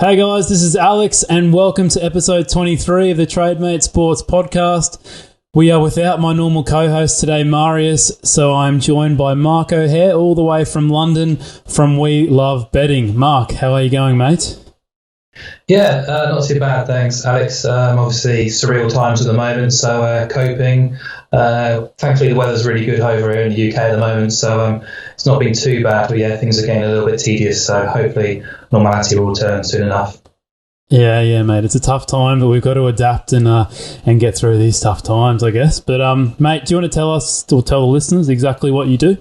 Hey guys, this is Alex and welcome to episode 23 of the Trademate Sports Podcast. We are without my normal co-host today, Marius, so I'm joined by Mark O'Hare all the way from London from We Love Betting. Mark, how are you going, mate? Yeah, not too bad, thanks, Alex. Obviously, surreal times at the moment, so coping. Thankfully, the weather's really good over here in the UK at the moment, so it's not been too bad. But yeah, things are getting a little bit tedious, so hopefully normality will return soon enough. Yeah, mate. It's a tough time, but we've got to adapt and get through these tough times, I guess. But mate, do you want to tell us or tell the listeners exactly what you do?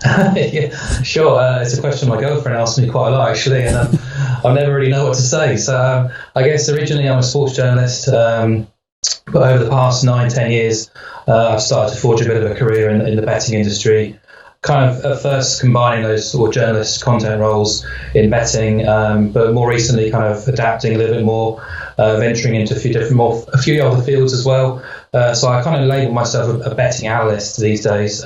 Yeah, sure. It's a question my girlfriend asks me quite a lot, actually, and I never really know what to say. So I guess originally I'm a sports journalist, but over the past 9-10 years, I've started to forge a bit of a career in the betting industry. Kind of at first combining those sort of journalist content roles in betting, but more recently kind of adapting a little bit more, venturing into a few other fields as well. So I kind of label myself a betting analyst these days.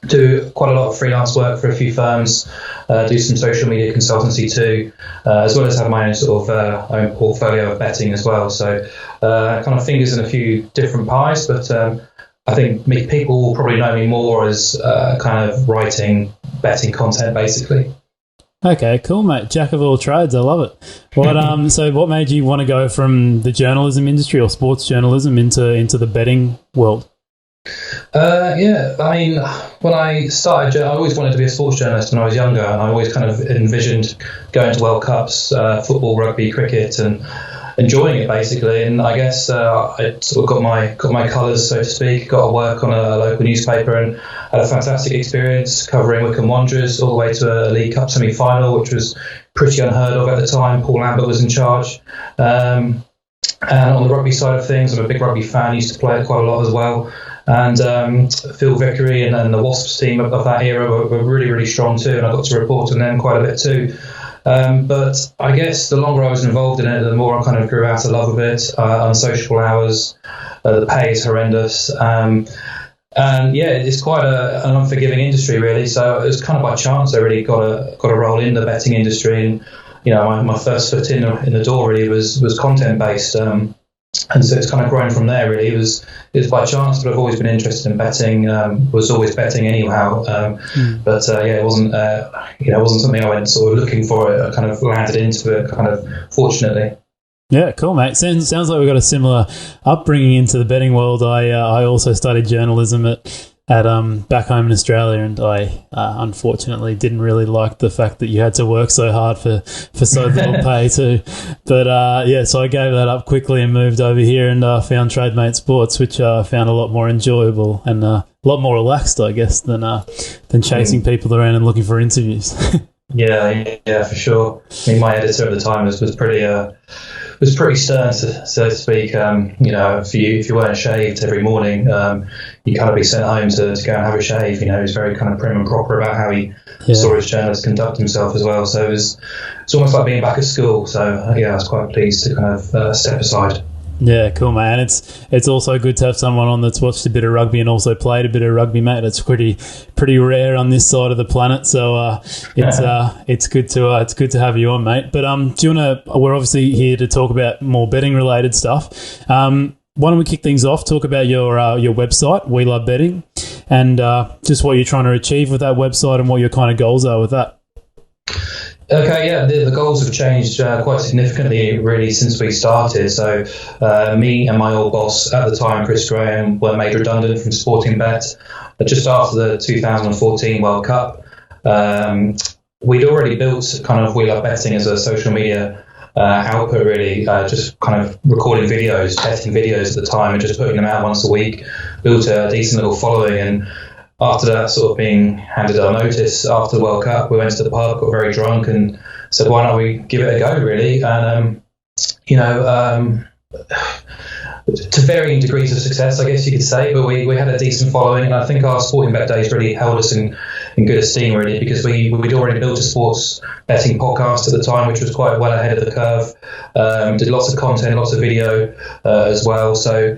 Do quite a lot of freelance work for a few firms, do some social media consultancy too, as well as have my own sort of own portfolio of betting as well. So kind of fingers in a few different pies, but I think people will probably know me more as kind of writing betting content, basically. Okay, cool, mate. Jack of all trades. I love it. What so what made you want to go from the journalism industry or sports journalism into the betting world? Yeah, I mean, when I started, I always wanted to be a sports journalist when I was younger, and I always kind of envisioned going to World Cups, football, rugby, cricket, and enjoying it basically. And I guess I sort of got my colours, so to speak. Got to work on a local newspaper and had a fantastic experience covering Wycombe Wanderers all the way to a League Cup semi-final, which was pretty unheard of at the time. Paul Lambert was in charge. And on the rugby side of things, I'm a big rugby fan. Used to play it quite a lot as well. And Phil Vickery and the Wasps team of that era were really, really strong too, and I got to report on them quite a bit too. But I guess the longer I was involved in it, the more I kind of grew out a love of it. Unsociable hours, the pay is horrendous. And yeah, it's quite an unforgiving industry, really. So it was kind of by chance I really got a role in the betting industry. And, you know, my first foot in the door really was content-based. And so it's kind of grown from there, really. It was by chance, but I've always been interested in betting. Was always betting anyhow. But yeah, it wasn't something I went sort of looking for. I kind of landed into it, kind of fortunately. Yeah, cool, mate. Sounds like we've got a similar upbringing into the betting world. I also studied journalism at back home in Australia, and I unfortunately didn't really like the fact that you had to work so hard for so little pay too. But yeah, so I gave that up quickly and moved over here and found Trademate Sports, which I found a lot more enjoyable and a lot more relaxed, I guess, than chasing people around and looking for interviews. Yeah, for sure. I mean, my editor at the time was pretty stern, so to speak. You know, if you weren't shaved every morning, you kind of be sent home to go and have a shave. You know, he was very kind of prim and proper about how he saw his journalist conduct himself as well. So it's almost like being back at school. So yeah, I was quite pleased to kind of step aside. Yeah, cool, man. It's also good to have someone on that's watched a bit of rugby and also played a bit of rugby, mate. It's pretty rare on this side of the planet, so it's good to have you on, mate. But do you want to? We're obviously here to talk about more betting related stuff. Why don't we kick things off? Talk about your website, We Love Betting, and just what you're trying to achieve with that website and what your kind of goals are with that. Okay, yeah, the goals have changed quite significantly really since we started. So me and my old boss at the time, Chris Graham, were made redundant from Sportingbet just after the 2014 World Cup. We'd already built kind of We Love Betting as a social media output, really, just kind of recording videos, betting videos at the time and just putting them out once a week, built a decent little following. And after that sort of being handed our notice after the World Cup, we went to the pub, got very drunk and said, why not we give it a go, really? And, to varying degrees of success, I guess you could say, but we had a decent following. And I think our Sportingbet days really held us in good esteem, really, because we'd already built a sports betting podcast at the time, which was quite well ahead of the curve. Did lots of content, lots of video as well. So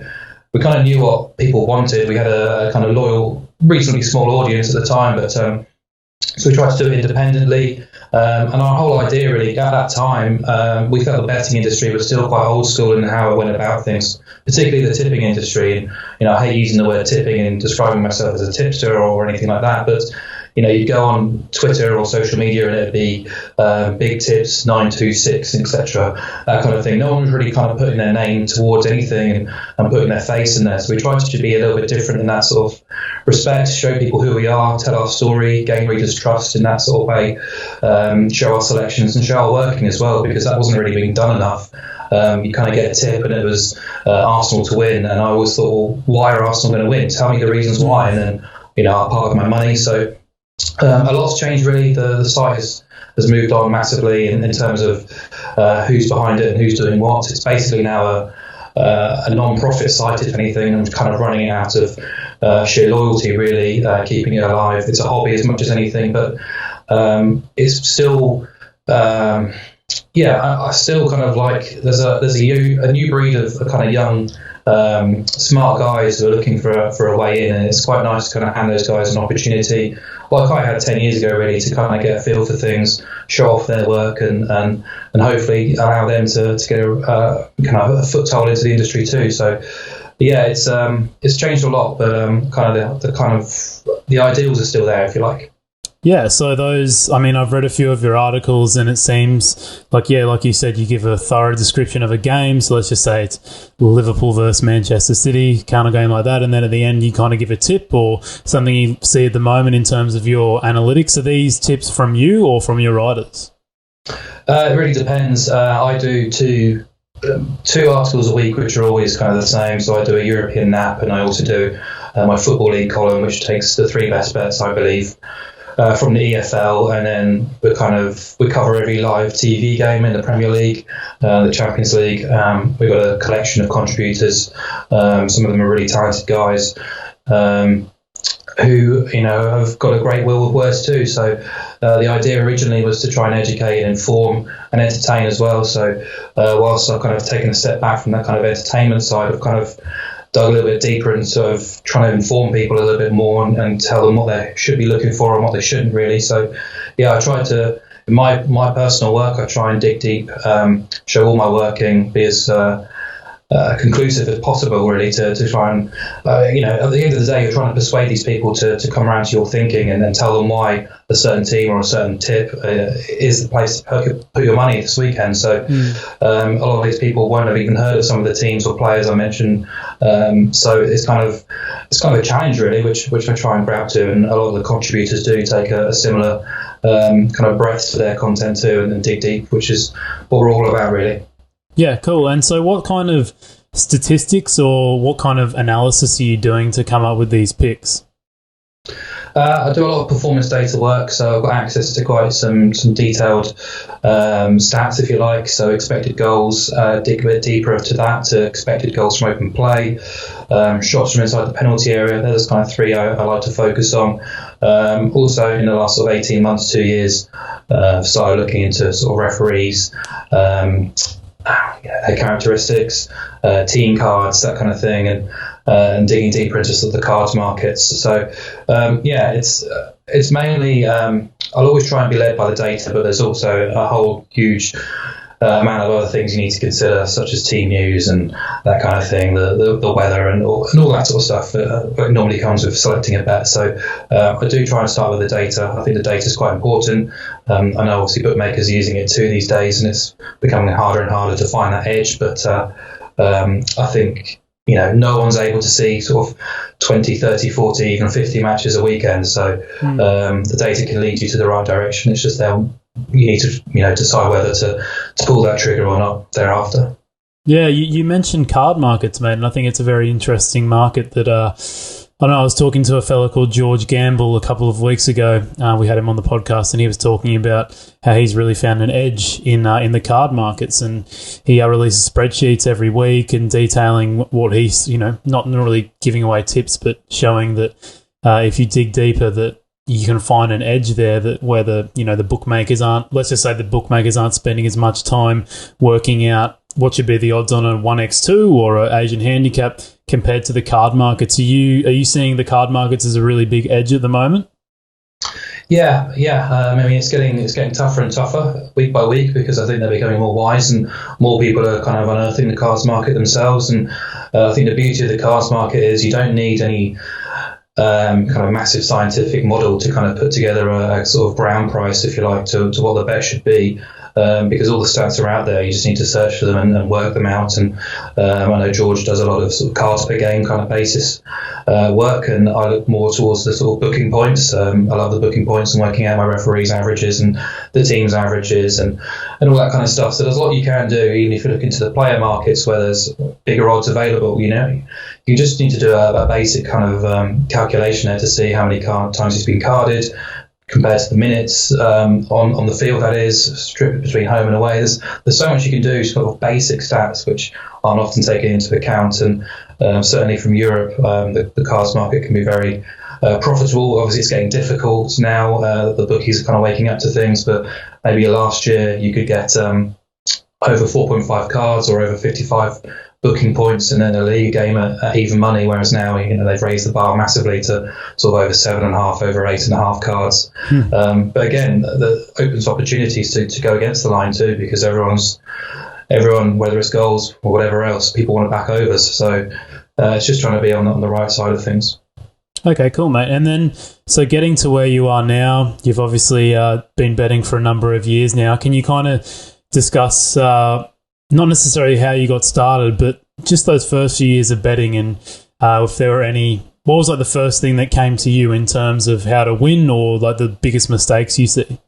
we kind of knew what people wanted. We had a kind of loyal, reasonably small audience at the time, but So we tried to do it independently. And our whole idea really at that time, we felt the betting industry was still quite old school in how it went about things, particularly the tipping industry. And, I hate using the word tipping and describing myself as a tipster or anything like that, but you'd go on Twitter or social media and it'd be big tips, 926, etc., that kind of thing. No one was really kind of putting their name towards anything and putting their face in there. So we tried to be a little bit different in that sort of respect, show people who we are, tell our story, gain readers' trust in that sort of way, show our selections and show our working as well, because that wasn't really being done enough. You kind of get a tip and it was Arsenal to win, and I always thought, well, why are Arsenal going to win? Tell me the reasons why, and then I'll park my money. So a lot's changed really. The site has moved on massively in terms of who's behind it and who's doing what. It's basically now a non-profit site, if anything, and kind of running it out of sheer loyalty, really, keeping it alive. It's a hobby as much as anything, but it's still, I still kind of like, there's a new breed of kind of young, smart guys who are looking for a way in, and it's quite nice to kind of hand those guys an opportunity, like I had 10 years ago, really, to kind of get a feel for things, show off their work, and hopefully allow them to get a kind of a foothold into the industry too. So yeah, it's changed a lot, but kind of the ideals are still there, if you like. Yeah, so I've read a few of your articles, and it seems like you said, you give a thorough description of a game. So let's just say it's Liverpool versus Manchester City, kind of game like that. And then at the end, you kind of give a tip or something you see at the moment in terms of your analytics. Are these tips from you or from your writers? It really depends. I do two articles a week, which are always kind of the same. So I do a European nap, and I also do my Football League column, which takes the 3 best bets, I believe, from the EFL, and then we cover every live TV game in the Premier League, the Champions League. We've got a collection of contributors. Some of them are really talented guys who have got a great will with words too. So the idea originally was to try and educate and inform and entertain as well. So whilst I've kind of taken a step back from that kind of entertainment side, I've kind of dug a little bit deeper and sort of trying to inform people a little bit more and tell them what they should be looking for and what they shouldn't, really. So yeah, I try to, in my personal work, I try and dig deep, show all my working, be as conclusive as possible, really, to try and, at the end of the day, you're trying to persuade these people to come around to your thinking and then tell them why a certain team or a certain tip is the place to put your money this weekend. So a lot of these people won't have even heard of some of the teams or players I mentioned. So it's kind of a challenge, really, which I try and grab to, and a lot of the contributors do take a similar kind of breadth to their content too, and dig deep, which is what we're all about, really. Yeah, cool. And so what kind of statistics or what kind of analysis are you doing to come up with these picks? I do a lot of performance data work, so I've got access to quite some detailed stats, if you like. So expected goals, dig a bit deeper to that, to expected goals from open play, shots from inside the penalty area. There's kind of 3 I like to focus on. Also, in the last sort of 18 months, 2 years, I've started looking into sort of referees, their characteristics, team cards, that kind of thing, and digging deeper into sort of the cards markets. So it's mainly I'll always try and be led by the data, but there's also a whole huge amount of other things you need to consider, such as team news and that kind of thing, the weather and all that sort of stuff that normally comes with selecting a bet. So I do try and start with the data. I think the data is quite important. I know obviously bookmakers are using it too these days, and it's becoming harder and harder to find that edge. But I think no one's able to see sort of 20, 30, 40, even 50 matches a weekend. So the data can lead you to the right direction. It's just you need to decide whether to pull that trigger or not thereafter. Yeah, you mentioned card markets, mate, and I think it's a very interesting market that I was talking to a fellow called George Gamble a couple of weeks ago. We had him on the podcast, and he was talking about how he's really found an edge in the card markets, and he releases spreadsheets every week and detailing what he's, not really giving away tips, but showing that if you dig deeper, that you can find an edge there that where the bookmakers aren't. Let's just say the bookmakers aren't spending as much time working out what should be the odds on a 1x2 or an Asian handicap compared to the card markets. Are you seeing the card markets as a really big edge at the moment? Yeah. I mean, it's getting tougher and tougher week by week because I think they're becoming more wise and more people are kind of unearthing the cards market themselves. And I think the beauty of the cards market is you don't need any kind of massive scientific model to kind of put together a sort of brown price, if you like, to what the bet should be. Because all the stats are out there, you just need to search for them and work them out. And I know George does a lot of sort of cards per game kind of basis work, and I look more towards the sort of booking points. I love the booking points and working out my referees' averages and the team's averages and all that kind of stuff. So there's a lot you can do, even if you look into the player markets where there's bigger odds available. You just need to do a basic kind of calculation there to see how many times he's been carded, compared to the minutes on the field, that is, strip it between home and away. There's so much you can do, sort of basic stats, which aren't often taken into account. And certainly from Europe, the cards market can be very profitable. Obviously, it's getting difficult now. The bookies are kind of waking up to things, but maybe last year you could get over 4.5 cards or over 55 booking points, and then a league game at even money, whereas now they've raised the bar massively to sort of over 7.5, over 8.5 cards. But again, that opens opportunities to go against the line too, because everyone, whether it's goals or whatever else, people want to back overs. So it's just trying to be on the right side of things. Okay, cool, mate. And then, so getting to where you are now, you've obviously been betting for a number of years now. Can you kind of discuss not necessarily how you got started, but just those first few years of betting, and if there were what was like the first thing that came to you in terms of how to win, or like the biggest mistakes you see?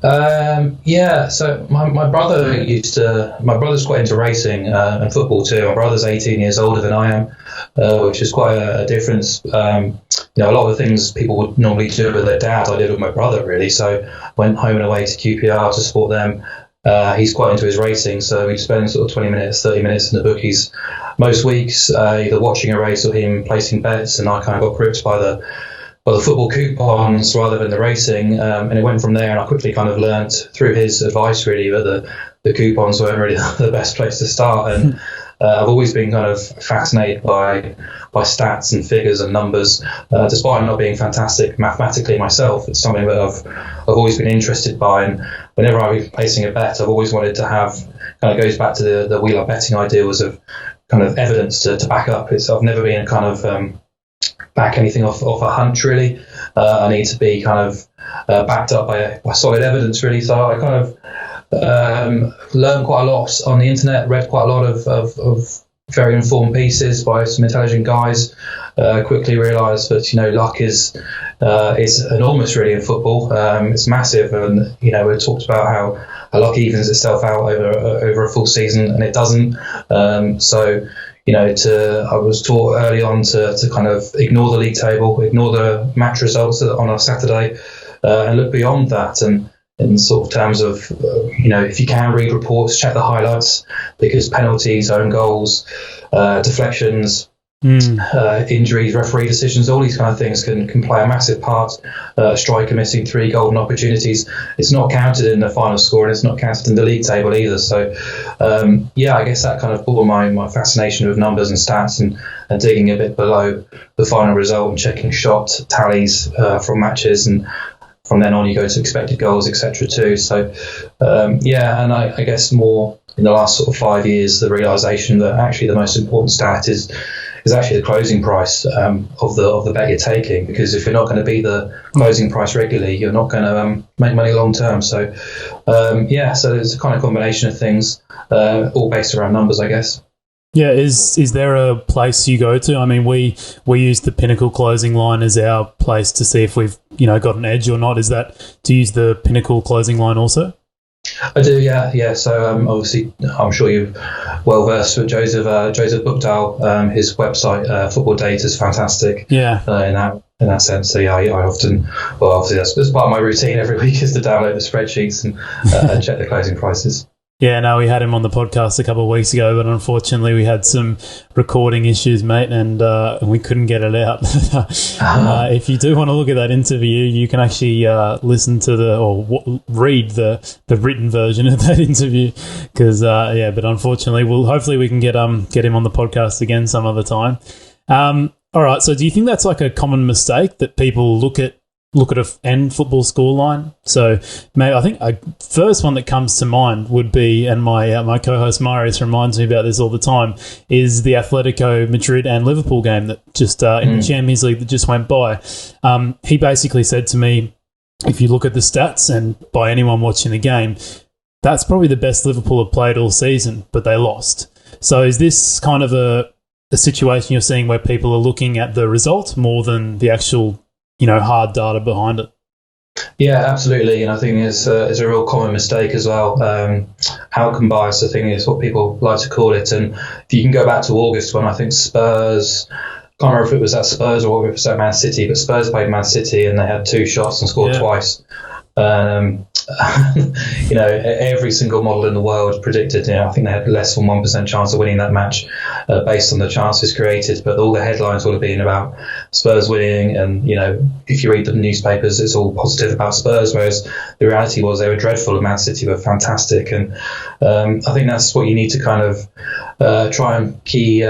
So my brother's quite into racing and football too. My brother's 18 years older than I am, which is quite a difference. A lot of the things people would normally do with their dad, I did with my brother, really. So went home and away to QPR to support them. He's quite into his racing, so we'd spend sort of 20 minutes, 30 minutes in the bookies most weeks, either watching a race or him placing bets, and I kind of got gripped by the football coupons rather than the racing, and it went from there, and I quickly kind of learnt through his advice really that the coupons weren't really the best place to start, and I've always been kind of fascinated by stats and figures and numbers, despite not being fantastic mathematically myself. It's something that I've always been interested by, and whenever I'm placing a bet, I've always wanted to have, kind of goes back to the we love betting ideals of kind of evidence to back up. I've never been a kind of back anything off a hunch really. I need to be kind of backed up by solid evidence really. So I kind of learned quite a lot on the internet, read quite a lot of very informed pieces by some intelligent guys. Quickly realised that luck is enormous really in football. It's massive, and we talked about how luck evens itself out over a full season, and it doesn't. I was taught early on to kind of ignore the league table, ignore the match results on a Saturday, and look beyond that. And in sort of terms of, if you can read reports, check the highlights, because penalties, own goals, deflections, injuries, referee decisions, all these kind of things can play a massive part. A striker missing 3 golden opportunities, it's not counted in the final score, and it's not counted in the league table either. So I guess that kind of brought my fascination with numbers and stats and digging a bit below the final result and checking shot tallies from matches, and from then on you go to expected goals, etc. too. So and I guess more in the last sort of 5 years, the realisation that actually the most important stat is actually the closing price of the bet you're taking, because if you're not going to beat the closing price regularly, you're not going to make money long term. So so there's a kind of combination of things, all based around numbers, I guess. Yeah, is there a place you go to? I mean, we use the Pinnacle closing line as our place to see if we've got an edge or not. Do you use the Pinnacle closing line also? I do, yeah. So obviously, I'm sure you're well versed with Joseph Bookdahl. His website, Football Data, is fantastic. Yeah. In that sense, so I often, obviously that's part of my routine every week, is to download the spreadsheets and check the closing prices. Yeah, no, we had him on the podcast a couple of weeks ago, but unfortunately we had some recording issues, mate, and we couldn't get it out. If you do want to look at that interview, you can actually listen to read the written version of that interview, because but unfortunately, hopefully we can get him on the podcast again some other time. All right, so do you think that's like a common mistake, that people look at look at end football scoreline. So maybe I think a first one that comes to mind would be, and my co-host Marius reminds me about this all the time, is the Atletico Madrid and Liverpool game that just in the Champions League that just went by. He basically said to me, if you look at the stats and by anyone watching the game, that's probably the best Liverpool have played all season, but they lost. So is this kind of a situation you're seeing where people are looking at the result more than the actual, hard data behind it? Yeah, absolutely. And I think it's a real common mistake as well. Outcome bias, I think, is what people like to call it. And if you can go back to August when I think Spurs, I can't remember if it was at Spurs or if it was at Man City, but Spurs played Man City and they had 2 shots and scored twice. Every single model in the world predicted, I think they had less than 1% chance of winning that match based on the chances created, but all the headlines would have been about Spurs winning, and if you read the newspapers it's all positive about Spurs, whereas the reality was they were dreadful and Man City were fantastic. And I think that's what you need to kind of try and keep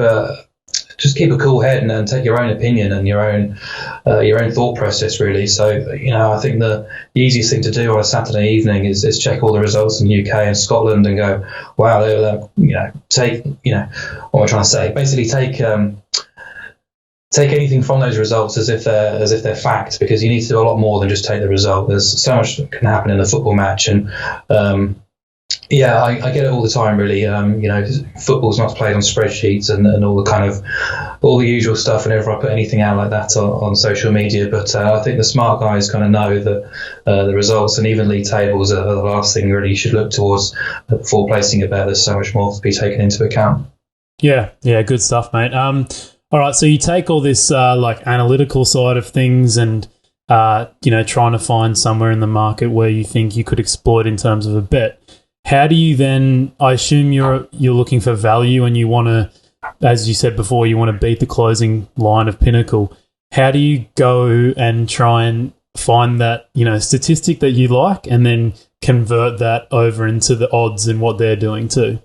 a cool head and take your own opinion and your own thought process, really. So, I think the easiest thing to do on a Saturday evening is check all the results in the UK and Scotland and go, wow, take, what am I trying to say? Basically take anything from those results as if they're fact, because you need to do a lot more than just take the result. There's so much that can happen in a football match, and I get it all the time, really. Football's not played on spreadsheets and all the usual stuff, and never I put anything out like that on social media. But I think the smart guys kind of know that the results and even league tables are the last thing really you should look towards before placing a bet. There's so much more to be taken into account. Yeah, good stuff, mate. All right, so you take all this analytical side of things and trying to find somewhere in the market where you think you could exploit in terms of a bet. How do you then, I assume you're looking for value and you want to, as you said before, you want to beat the closing line of Pinnacle. How do you go and try and find that, statistic that you like and then convert that over into the odds and what they're doing too?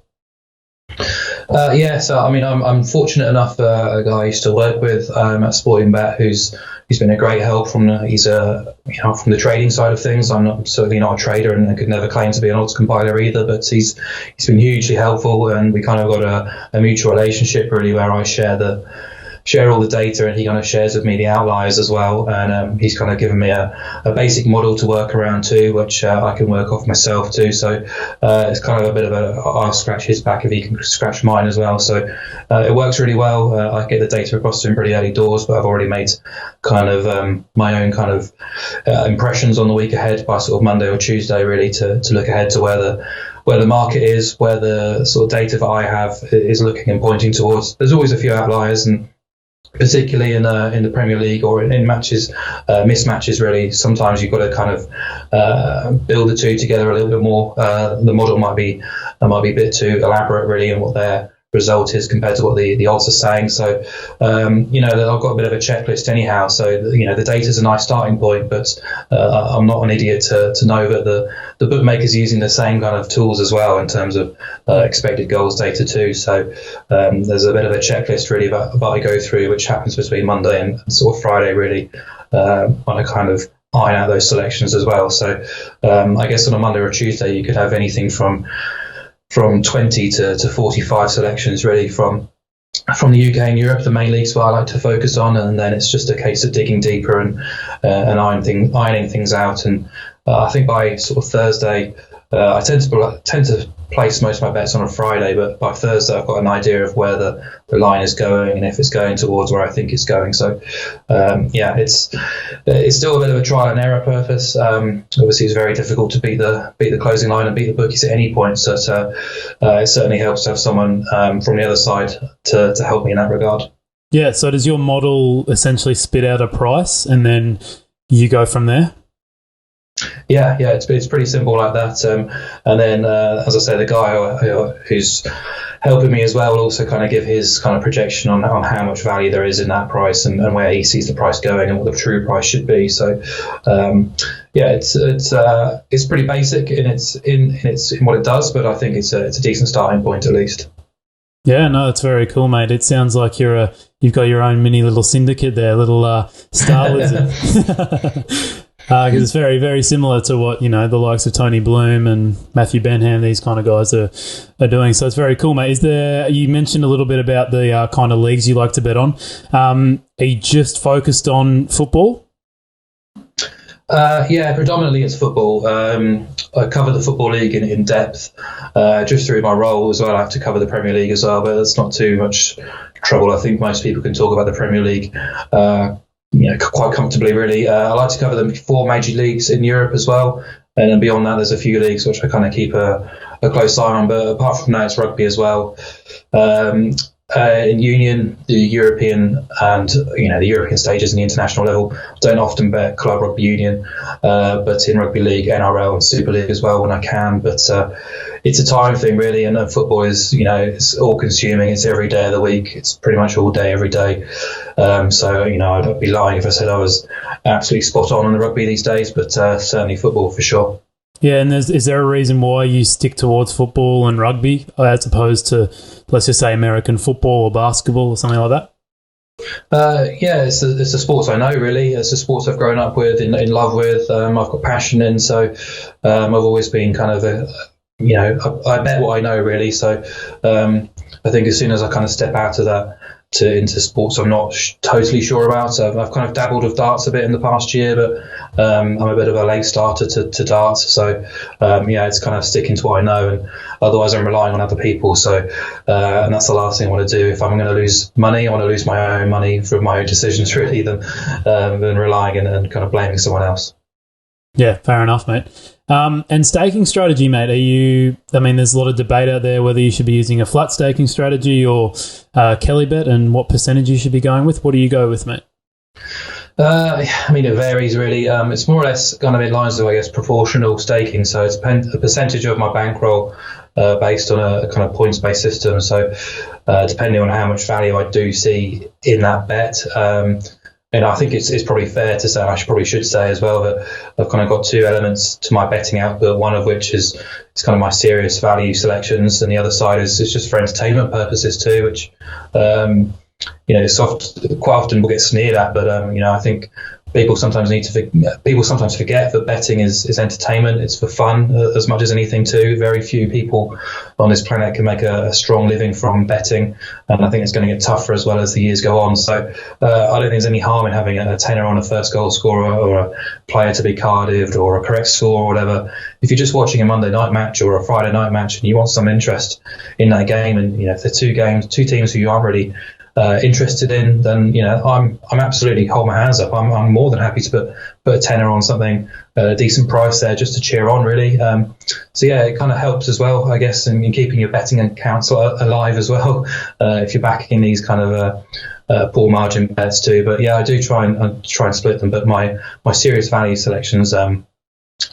So I'm fortunate enough. A guy I used to work with at Sporting Bet who's been a great help from the trading side of things. I'm certainly not a trader and I could never claim to be an odds compiler either, but he's been hugely helpful, and we kind of got a mutual relationship really, where I share all the data and he kind of shares with me the outliers as well, and he's kind of given me a basic model to work around too, which I can work off myself too. So it's kind of a bit of I'll scratch his back if he can scratch mine as well. So it works really well. I get the data across to him pretty early doors, but I've already made kind of my own kind of impressions on the week ahead by sort of Monday or Tuesday, really, to look ahead to where the market is, where the sort of data that I have is looking and pointing towards. There's always a few outliers, and particularly in the Premier League or in matches, mismatches, really, sometimes you've got to kind of build the two together a little bit more. The model might be a bit too elaborate, really, in what their result is compared to what the odds are saying. So, I've got a bit of a checklist anyhow. So, the data is a nice starting point, but I'm not an idiot to know that the bookmakers are using the same kind of tools as well in terms of expected goals data too. So, there's a bit of a checklist really that I go through, which happens between Monday and sort of Friday, really, when I kind of iron out those selections as well. So, I guess on a Monday or Tuesday, you could have anything from 20 to 45 selections, really, from the UK and Europe, the main leagues that I like to focus on, and then it's just a case of digging deeper and ironing things out. And I think by sort of Thursday, I tend to place most of my bets on a Friday, but by Thursday I've got an idea of where the line is going and if it's going towards where I think it's going. So it's still a bit of a trial and error purpose. Obviously it's very difficult to beat the closing line and beat the bookies at any point, so it certainly helps to have someone from the other side to help me in that regard. Yeah, so does your model essentially spit out a price and then you go from there? Yeah, it's pretty simple like that. And then, as I say, the guy who's helping me as well will also kind of give his kind of projection on how much value there is in that price and where he sees the price going and what the true price should be. So, it's pretty basic in what it does, but I think it's a decent starting point at least. Yeah, no, it's very cool, mate. It sounds like you've got your own mini little syndicate there, little star lizard. Because it's very, very similar to what, the likes of Tony Bloom and Matthew Benham, these kind of guys are doing. So it's very cool, mate. You mentioned a little bit about the kind of leagues you like to bet on. Are you just focused on football? Yeah, predominantly it's football. I cover the Football League in depth. Just through my role as well, I have to cover the Premier League as well, but it's not too much trouble. I think most people can talk about the Premier League quite comfortably, really. I like to cover the 4 major leagues in Europe as well. And then beyond that, there's a few leagues which I kind of keep a close eye on. But apart from that, it's rugby as well. In Union, the European and the European stages and the international level, don't often bet club rugby union, but in rugby league, NRL and Super League as well when I can. But it's a time thing really, and football is it's all consuming. It's every day of the week. It's pretty much all day, every day. So I'd be lying if I said I was absolutely spot on the rugby these days, but certainly football for sure. Yeah, and is there a reason why you stick towards football and rugby as opposed to, let's just say, American football or basketball or something like that? Yeah, it's the sports I know, really. It's the sports I've grown up with, in love with. I've got passion in, so I've always been kind of I bet what I know, really. So I think as soon as I kind of step out of that into sports I'm not totally sure about. So I've kind of dabbled with darts a bit in the past year, but I'm a bit of a late starter to darts. So it's kind of sticking to what I know, and otherwise I'm relying on other people. So and that's the last thing I want to do. If I'm going to lose money, I want to lose my own money from my own decisions really, than relying and kind of blaming someone else. Yeah, fair enough, mate. And staking strategy, mate, there's a lot of debate out there whether you should be using a flat staking strategy or Kelly bet and what percentage you should be going with. What do you go with, mate? It varies really. It's more or less kind of in lines with, I guess, proportional staking. So it's a percentage of my bankroll based on a kind of points-based system. So depending on how much value I do see in that bet, I think it's probably fair to say, I probably should say as well, that I've kind of got 2 elements to my betting output, one of which is kind of my serious value selections, and the other side is just for entertainment purposes too, which quite often will get sneered at, but I think people sometimes forget that betting is entertainment. It's for fun as much as anything too. Very few people on this planet can make a strong living from betting, and I think it's going to get tougher as well as the years go on. So I don't think there's any harm in having a tenner on a first goal scorer or a player to be carded or a correct score or whatever. If you're just watching a Monday night match or a Friday night match and you want some interest in that game, and if they're two teams who you aren't really interested in, then I'm absolutely hold my hands up. I'm more than happy to put a tenner on something at a decent price there just to cheer on, really. So yeah, it kind of helps as well, I guess, in keeping your betting accounts alive as well, if you're backing these kind of poor margin bets too. But yeah, I do try and split them. But my serious value selections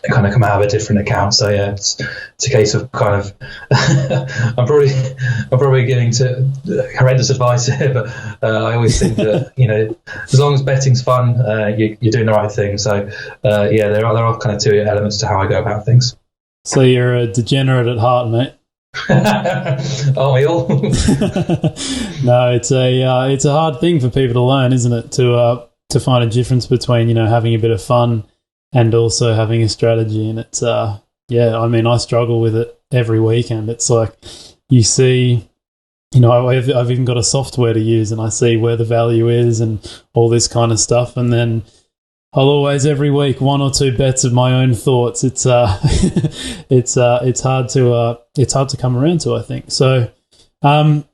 kind of come out of a different account. So yeah, it's a case of kind of I'm probably giving to horrendous advice here, but I always think that as long as betting's fun, you're doing the right thing. So there are kind of 2 elements to how I go about things. So you're a degenerate at heart, mate. Aren't we all? No, it's a hard thing for people to learn, isn't it? To find a difference between having a bit of fun and also having a strategy. And it's I struggle with it every weekend. It's like you see, I've even got a software to use, and I see where the value is and all this kind of stuff, and then I'll always every week 1 or 2 bets of my own thoughts. It's hard to come around to, I think. So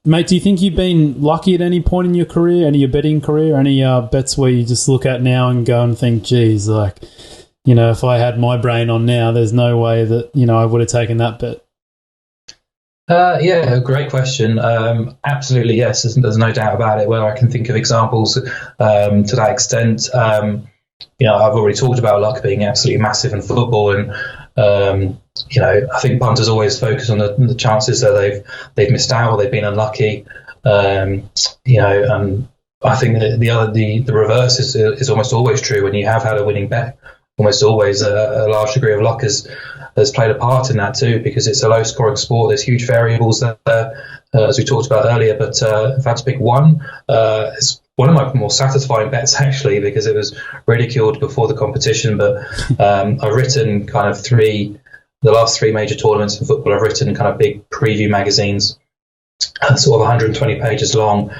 mate, do you think you've been lucky at any point in your career, any of your betting career, any bets where you just look at now and go and think, geez, like, if I had my brain on now, there's no way that, I would have taken that bet? Yeah, great question. Absolutely, yes. There's no doubt about it. Where I can think of examples to that extent. I've already talked about luck being absolutely massive in football, and I think punters always focus on the chances that they've missed out or they've been unlucky. And I think that the reverse is almost always true. When you have had a winning bet, almost always a large degree of luck has has played a part in that too, because it's a low scoring sport. There's huge variables there, as we talked about earlier. But if I had to pick one, it's one of my more satisfying bets actually, because it was ridiculed before the competition. But I've written kind of the last three major tournaments in football. I've written kind of big preview magazines, sort of 120 pages long,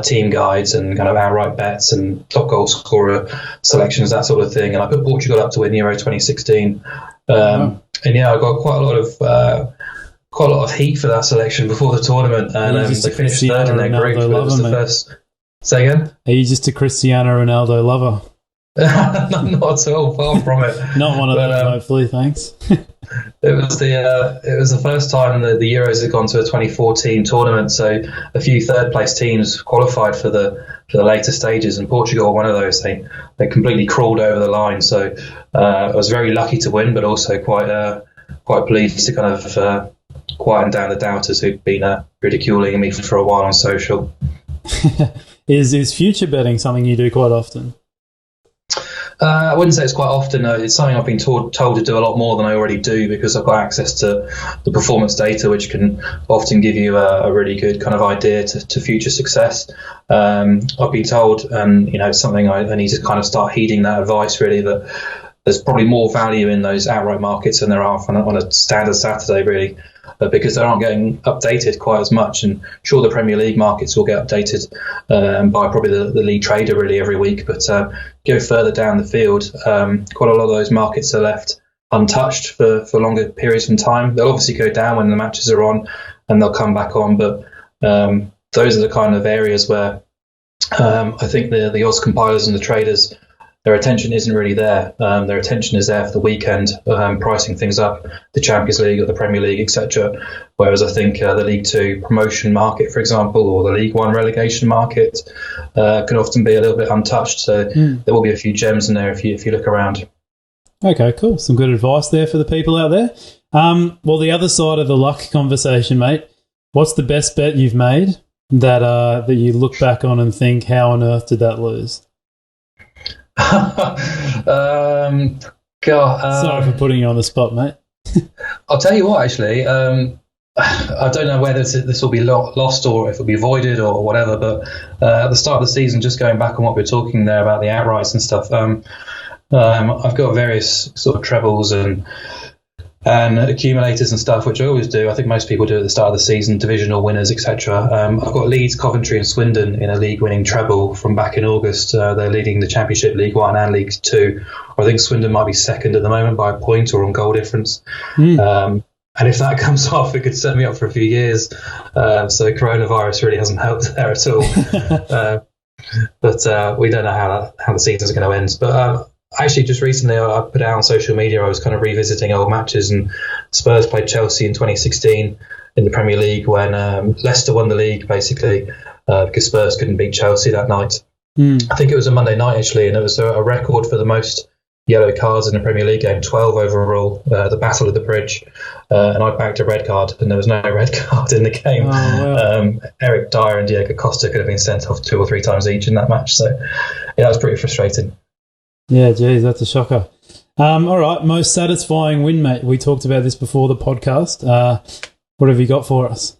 team guides and kind of outright bets and top goal scorer selections, that sort of thing. And I put Portugal up to win Euro 2016. And yeah, I got quite a lot of heat for that selection before the tournament, and they finished third in their group. It was the first. Say again? Are you just a Cristiano Ronaldo lover? Not at all, far from it. Not one of those, hopefully, thanks. It was the first time the Euros had gone to a 2014 tournament, so a few third place teams qualified for the later stages, and Portugal were one of those. They completely crawled over the line, so I was very lucky to win, but also quite pleased to kind of quieten down the doubters who'd been ridiculing me for a while on social. Is future betting something you do quite often? I wouldn't say it's quite often. It's something I've been told to do a lot more than I already do, because I've got access to the performance data, which can often give you a really good kind of idea to future success. I've been told, and it's something I need to kind of start heeding that advice, really, that there's probably more value in those outright markets than there are on a standard Saturday, really. Because they aren't getting updated quite as much, and sure, the Premier League markets will get updated by probably the league trader really every week, but go further down the field, quite a lot of those markets are left untouched for longer periods of time. They'll obviously go down when the matches are on, and they'll come back on, but those are the kind of areas where I think the odds compilers and the traders, their attention isn't really there. Their attention is there for the weekend, pricing things up, the Champions League or the Premier League, etc. Whereas I think the League Two promotion market, for example, or the League One relegation market can often be a little bit untouched. So there will be a few gems in there if you look around. Okay, cool. Some good advice there for the people out there. Well, the other side of the luck conversation, mate, what's the best bet you've made that you look back on and think, how on earth did that lose? Sorry for putting you on the spot, mate. I'll tell you what, actually, I don't know whether this will be lost or if it'll be voided or whatever, but at the start of the season, just going back on what we were talking there about the outrights and stuff, I've got various sort of trebles and accumulators and stuff, which I always do. I think most people do at the start of the season, divisional winners, etc. I've got Leeds, Coventry and Swindon in a league-winning treble from back in August. They're leading the Championship, League One and League Two. I think Swindon might be second at the moment by a point or on goal difference. And if that comes off, it could set me up for a few years. So coronavirus really hasn't helped there at all. But we don't know how the season's going to end. But actually, just recently, I put out on social media, I was kind of revisiting old matches, and Spurs played Chelsea in 2016 in the Premier League when Leicester won the league, basically, because Spurs couldn't beat Chelsea that night. I think it was a Monday night, actually, and it was a record for the most yellow cards in a Premier League game, 12 overall, the Battle of the Bridge. And I backed a red card, and there was no red card in the game. Oh, wow. Eric Dyer and Diego Costa could have been sent off 2 or 3 times each in that match. So, yeah, that was pretty frustrating. Yeah, geez, that's a shocker. All right, most satisfying win, mate. We talked about this before the podcast. What have you got for us?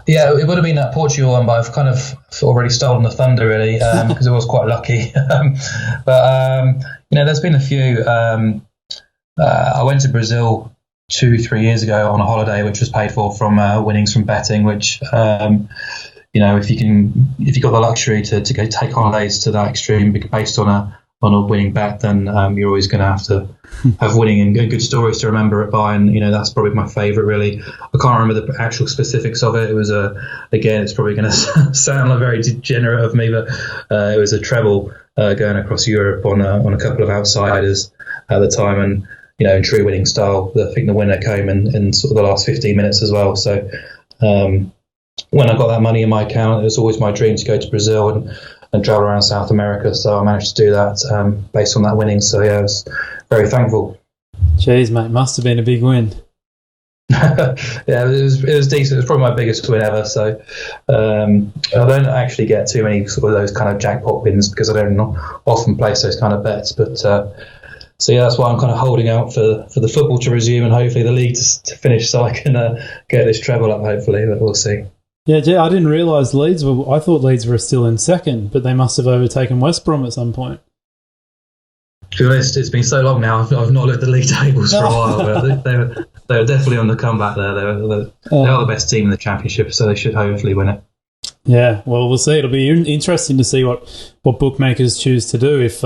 Yeah, it would have been that Portugal one, but I've kind of already stolen the thunder, really, because I was quite lucky. But there's been a few. I went to Brazil 2-3 years ago on a holiday, which was paid for from winnings from betting, which if you've got the luxury to go take holidays to that extreme based on a winning bet, then you're always going to have winning and good stories to remember it by, and that's probably my favourite, really. I can't remember the actual specifics of it. It was again, it's probably going to sound like very degenerate of me, but it was a treble going across Europe on a couple of outsiders at the time, and in true winning style, I think the winner came in sort of the last 15 minutes as well. So when I got that money in my account, it was always my dream to go to Brazil and travel around South America, so I managed to do that based on that winning. So yeah, I was very thankful. Jeez, mate, must have been a big win. Yeah, it was decent. It was probably my biggest win ever. So I don't actually get too many sort of those kind of jackpot wins because I don't often place those kind of bets. But yeah, that's why I'm kind of holding out for the football to resume and hopefully the league to finish, so I can get this treble up. Hopefully, but we'll see. Yeah, I didn't realise Leeds were. I thought Leeds were still in second, but they must have overtaken West Brom at some point. To be honest, it's been so long now. I've not looked at the league tables for a while, but they were definitely on the comeback there. They are the best team in the Championship, so they should hopefully win it. Yeah, well, we'll see. It'll be interesting to see what bookmakers choose to do if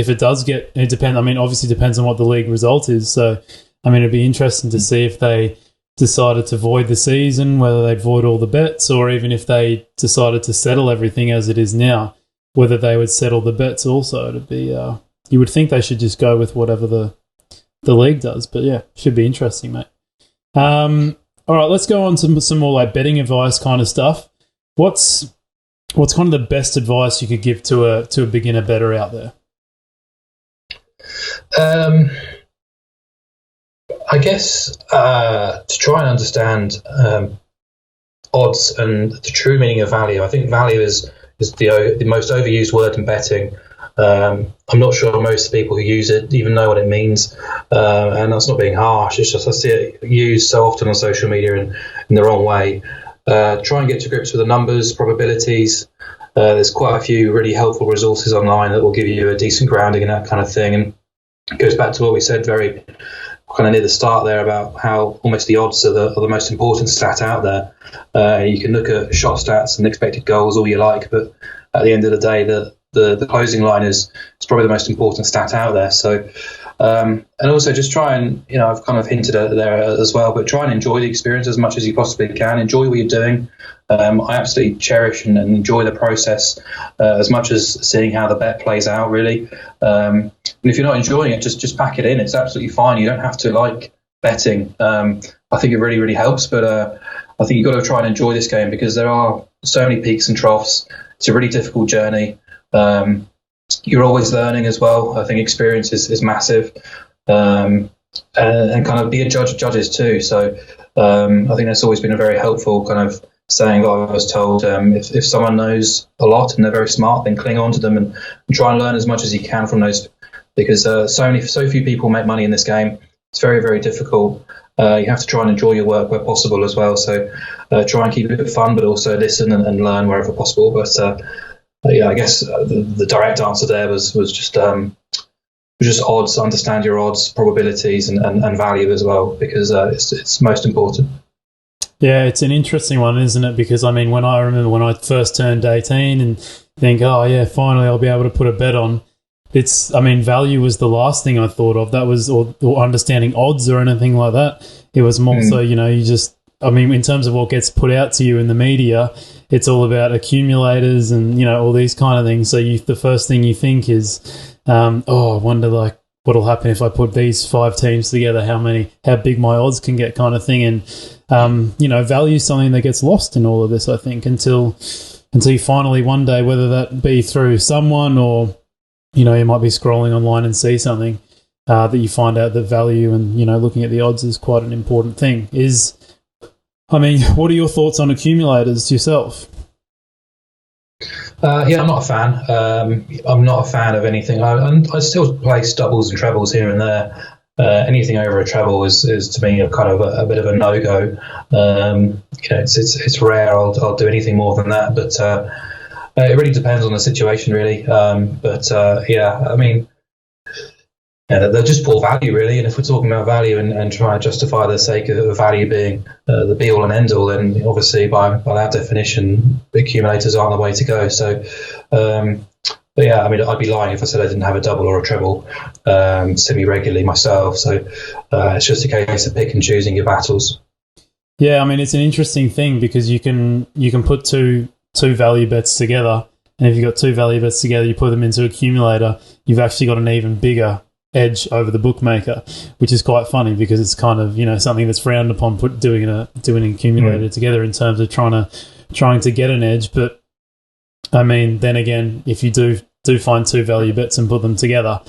it does get. It depends. I mean, obviously, depends on what the league result is. So, I mean, it'd be interesting to see if they decided to void the season, whether they'd void all the bets, or even if they decided to settle everything as it is now, whether they would settle the bets also. It'd be. You would think they should just go with whatever the league does, but yeah, should be interesting, mate. All right, let's go on to some more like betting advice kind of stuff. What's kind of the best advice you could give to a beginner bettor out there? I guess to try and understand odds and the true meaning of value. I think value is the most overused word in betting. I'm not sure most people who use it even know what it means, and that's not being harsh. It's just I see it used so often on social media in the wrong way. Try and get to grips with the numbers, probabilities. There's quite a few really helpful resources online that will give you a decent grounding in that kind of thing. And it goes back to what we said very kind of near the start there about how almost the odds are the most important stat out there. You can look at shot stats and expected goals all you like, but at the end of the day, the closing line is probably the most important stat out there. So, and also just try and, I've kind of hinted at there as well, but try and enjoy the experience as much as you possibly can. Enjoy what you're doing. I absolutely cherish and enjoy the process as much as seeing how the bet plays out, really. And if you're not enjoying it, just pack it in. It's absolutely fine. You don't have to like betting. I think it really, really helps, but I think you've got to try and enjoy this game because there are so many peaks and troughs. It's a really difficult journey. You're always learning as well. I think experience is massive, and kind of be a judge of judges too. So I think that's always been a very helpful kind of saying that I was told. If someone knows a lot and they're very smart, then cling on to them and try and learn as much as you can from those, because so few people make money in this game. It's very, very difficult. You have to try and enjoy your work where possible as well. So try and keep it fun, but also listen and learn wherever possible. But yeah, I guess the direct answer there was just odds. Understand your odds, probabilities, and value as well, because it's most important. Yeah, it's an interesting one, isn't it? Because I mean, when I first turned 18 and think, oh yeah, finally I'll be able to put a bet on. Value was the last thing I thought of. That was or understanding odds or anything like that. It was more so, in terms of what gets put out to you in the media, it's all about accumulators and, all these kind of things. So the first thing you think is, I wonder like what'll happen if I put these 5 teams together, how big my odds can get kind of thing. And, value is something that gets lost in all of this, I think, until you finally one day, whether that be through someone or, you might be scrolling online and see something that you find out that value and, looking at the odds is quite an important thing. What are your thoughts on accumulators yourself? Yeah, I'm not a fan. I'm not a fan of anything. I still place doubles and trebles here and there. Anything over a treble is to me a kind of a bit of a no-go. It's rare I'll do anything more than that, but it really depends on the situation, really. They're just poor value, really. And if we're talking about value and trying to justify the sake of value being the be-all and end-all, then obviously by that definition, accumulators aren't the way to go. So, I'd be lying if I said I didn't have a double or a treble semi-regularly myself. So it's just a case of pick and choosing your battles. Yeah, it's an interesting thing because you can put two value bets together, and if you've got 2 value bets together, you put them into accumulator, you've actually got an even bigger edge over the bookmaker, which is quite funny because it's kind of something that's frowned upon doing an accumulator together in terms of trying to get an edge. But then again, if you do find 2 value bets and put them together,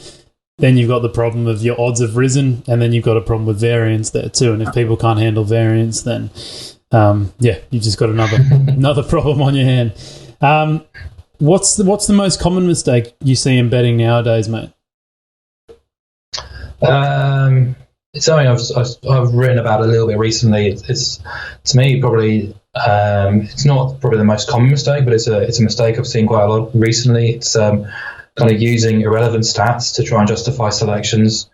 then you've got the problem of your odds have risen, and then you've got a problem with variance there too. And if people can't handle variance, then you've just got another problem on your hand. What's the most common mistake you see in betting nowadays, mate? It's something I've written about a little bit recently. It's to me probably it's not probably the most common mistake, but it's a mistake I've seen quite a lot recently. It's kind of using irrelevant stats to try and justify selections.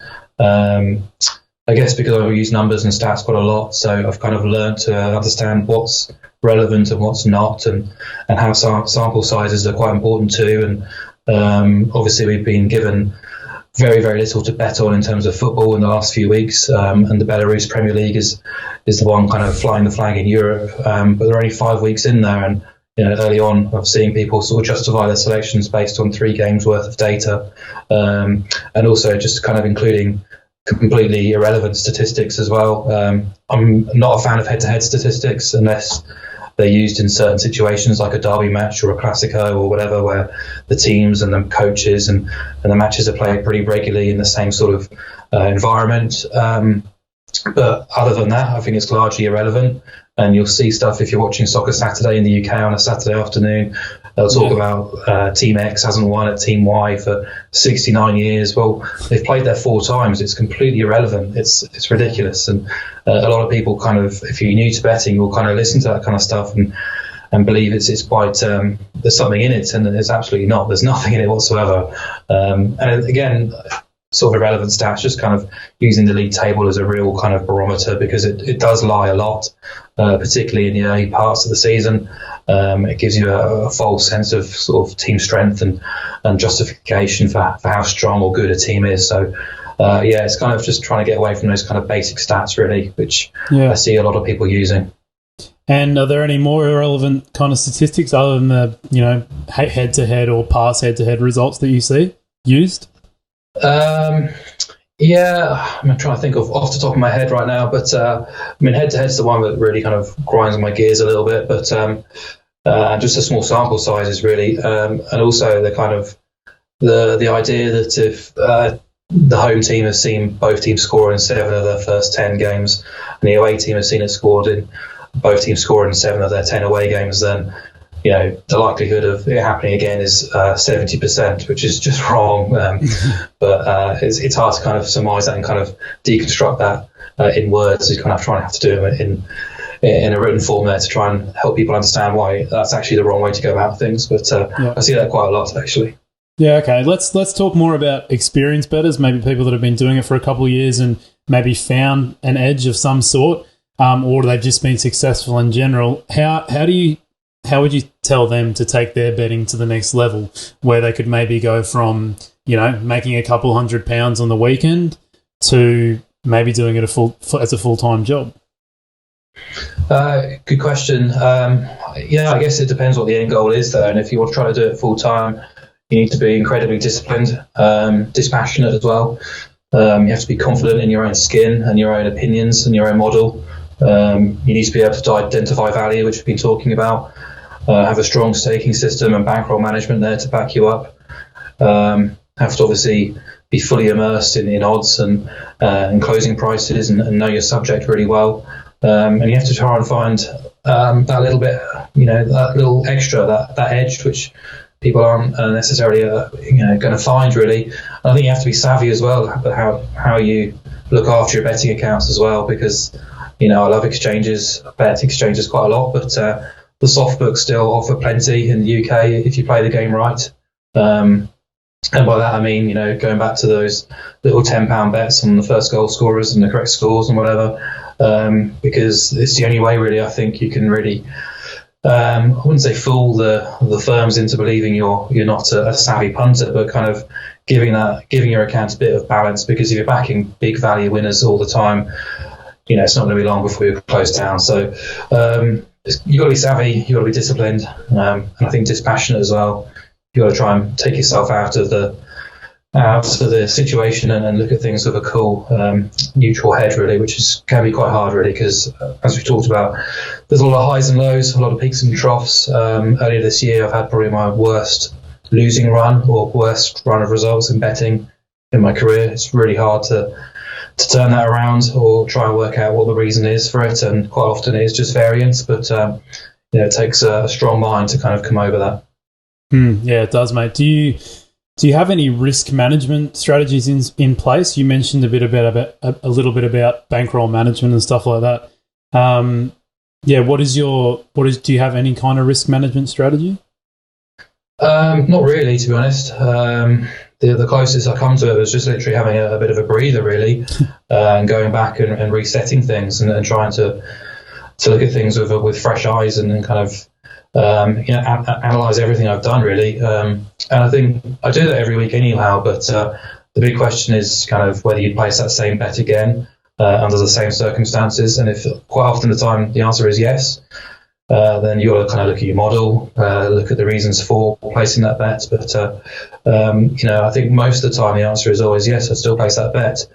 I guess because I use numbers and stats quite a lot, so I've kind of learned to understand what's relevant and what's not, and how sample sizes are quite important too. And obviously we've been given very, very little to bet on in terms of football in the last few weeks, and the Belarus Premier League is the one kind of flying the flag in Europe. But there are only 5 weeks in there, and early on I've seen people sort of justify their selections based on 3 games worth of data, and also just kind of including completely irrelevant statistics as well. I'm not a fan of head-to-head statistics unless they're used in certain situations like a derby match or a Classico or whatever, where the teams and the coaches and the matches are played pretty regularly in the same sort of environment. But other than that, I think it's largely irrelevant. And you'll see stuff if you're watching Soccer Saturday in the UK on a Saturday afternoon. They'll talk about Team X hasn't won at Team Y for 69 years. Well, they've played there 4 times. It's completely irrelevant. It's ridiculous. And a lot of people kind of, if you're new to betting, will kind of listen to that kind of stuff and believe it's quite, there's something in it. And there's absolutely not. There's nothing in it whatsoever. And again, sort of irrelevant stats, just kind of using the league table as a real kind of barometer, because it does lie a lot, particularly in the early parts of the season. It gives you a false sense of sort of team strength and justification for how strong or good a team is. So, it's kind of just trying to get away from those kind of basic stats, really, which I see a lot of people using. And are there any more irrelevant kind of statistics other than the, head-to-head or past head-to-head results that you see used? I'm trying to think of off the top of my head right now, but head-to-head's the one that really kind of grinds my gears a little bit, but just a small sample size is really, and also the kind of the idea that if the home team has seen both teams score in 7 of their first 10 games, and the away team has seen it scored in both teams score in 7 of their 10 away games, then the likelihood of it happening again is 70%, which is just wrong. But it's hard to kind of surmise that and kind of deconstruct that in words. You kind of have to do it in a written form there to try and help people understand why that's actually the wrong way to go about things. But I see that quite a lot, actually. Yeah, okay. Let's talk more about experienced bettors, maybe people that have been doing it for a couple of years and maybe found an edge of some sort, or they've just been successful in general. How would you tell them to take their betting to the next level, where they could maybe go from, making a couple £100 on the weekend to maybe doing it as a full-time job? Good question. I guess it depends what the end goal is, though. And if you want to try to do it full-time, you need to be incredibly disciplined, dispassionate as well. You have to be confident in your own skin and your own opinions and your own model. You need to be able to identify value, which we've been talking about. Have a strong staking system and bankroll management there to back you up. Have to obviously be fully immersed in odds and closing prices and know your subject really well. And you have to try and find that little bit, that little extra, that edge, which people aren't necessarily going to find, really. And I think you have to be savvy as well about how you look after your betting accounts as well, because I love exchanges. I bet exchanges quite a lot, but the soft books still offer plenty in the UK if you play the game right. And by that I mean, going back to those little £10 bets on the first goal scorers and the correct scores and whatever, because it's the only way, really, I think you can really, I wouldn't say fool the firms into believing you're not a savvy punter, but kind of giving your account a bit of balance, because if you're backing big value winners all the time, it's not going to be long before you're closed down. So you've got to be savvy, you've got to be disciplined, and I think dispassionate as well. You've got to try and take yourself out of the situation and look at things with a cool, neutral head, really, which can be quite hard, really, because as we talked about, there's a lot of highs and lows, a lot of peaks and troughs. Earlier this year, I've had probably my worst losing run or worst run of results in betting in my career. It's really hard to turn that around or try and work out what the reason is for it, and quite often it is just variance, but it takes a strong mind to kind of come over that. Yeah, it does, mate. Do do you have any risk management strategies in place? You mentioned a little bit about bankroll management and stuff like that. Do you have any kind of risk management strategy? Not really, to be honest. The closest I come to it was just literally having a bit of a breather, really, and going back and resetting things and trying to look at things with fresh eyes and kind of analyze everything I've done, really. And I think I do that every week anyhow. But the big question is kind of whether you place that same bet again under the same circumstances. And if quite often the time the answer is yes, then you got to kind of look at your model, look at the reasons for placing that bet. But I think most of the time the answer is always yes. I still place that bet,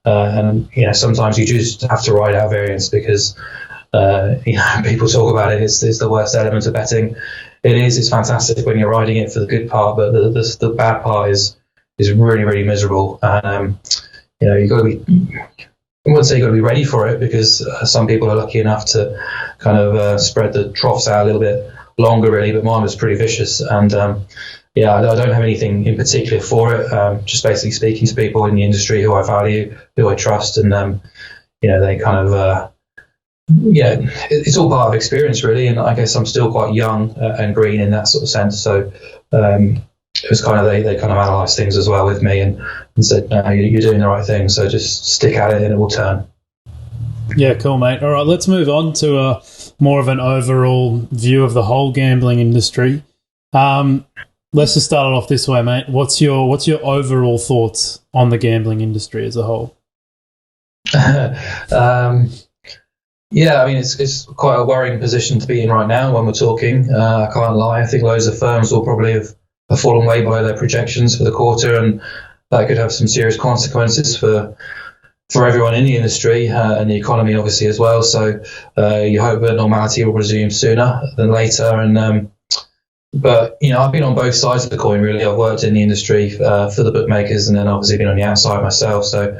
and sometimes you just have to ride out variance because people talk about it. It's the worst element of betting. It is. It's fantastic when you're riding it for the good part, but the bad part is really, really miserable. And you got to be. I wouldn't say you've got to be ready for it because some people are lucky enough to kind of spread the troughs out a little bit longer, really. But mine was pretty vicious, and I don't have anything in particular for it. Just basically speaking to people in the industry who I value, who I trust, and they kind of it's all part of experience, really. And I guess I'm still quite young and green in that sort of sense, so. It was kind of they kind of analysed things as well with me and said, no, you're doing the right thing, so just stick at it and it will turn. Yeah, cool, mate. All right, let's move on to more of an overall view of the whole gambling industry. Let's just start it off this way, mate. What's your overall thoughts on the gambling industry as a whole? Yeah, I mean, it's quite a worrying position to be in right now when we're talking. I can't lie. I think loads of firms will probably have fallen way below their projections for the quarter, and that could have some serious consequences for everyone in the industry and the economy, obviously, as well. So you hope that normality will resume sooner than later. And but I've been on both sides of the coin, really. I've worked in the industry for the bookmakers, and then obviously been on the outside myself. So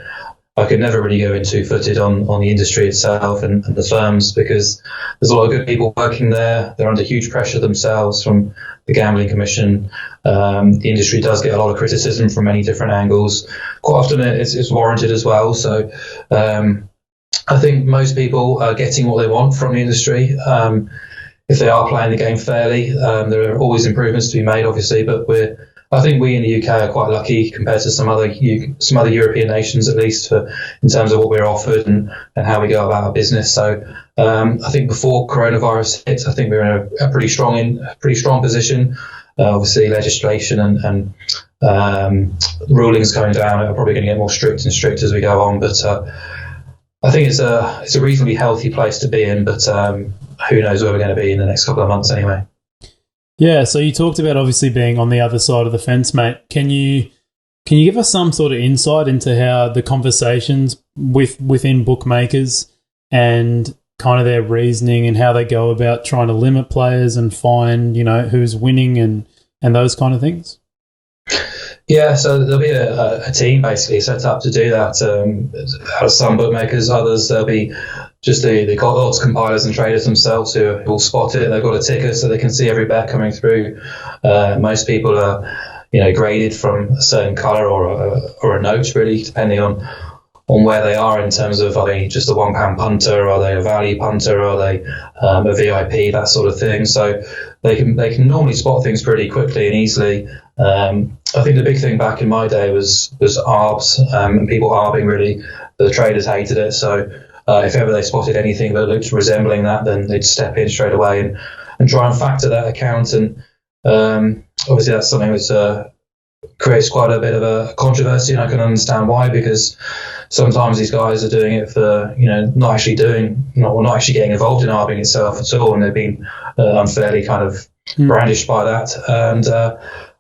I could never really go in two-footed on the industry itself and the firms, because there's a lot of good people working there. They're under huge pressure themselves from the Gambling Commission. The industry does get a lot of criticism from many different angles. Quite often it's warranted as well. So I think most people are getting what they want from the industry. If they are playing the game fairly, there are always improvements to be made, obviously, but I think we in the UK are quite lucky compared to some other European nations, at least, in terms of what we're offered and how we go about our business. So I think before coronavirus hit, I think we were in a pretty strong position. Obviously, legislation and rulings coming down are probably going to get more strict and strict as we go on. But I think it's a reasonably healthy place to be in. But who knows where we're going to be in the next couple of months, anyway. Yeah, so you talked about obviously being on the other side of the fence, mate. Can you give us some sort of insight into how the conversations within bookmakers and kind of their reasoning and how they go about trying to limit players and find, who's winning and those kind of things? Yeah, so there'll be a team basically set up to do that. Some bookmakers, others, there'll be just the odds compilers and traders themselves who will spot it. They've got a ticker so they can see every bet coming through. Most people are, graded from a certain colour or a note, really, depending on where they are in terms of, are they just a £1 punter, are they a value punter, are they a VIP, that sort of thing. So they can normally spot things pretty quickly and easily. I think the big thing back in my day was ARBs and people arbing, really. The traders hated it, so if ever they spotted anything that looked resembling that, then they'd step in straight away and try and factor that account. And obviously that's something that creates quite a bit of a controversy, and I can understand why, because sometimes these guys are doing it for, not actually getting involved in arbing itself at all, and they've been unfairly kind of brandished by that. And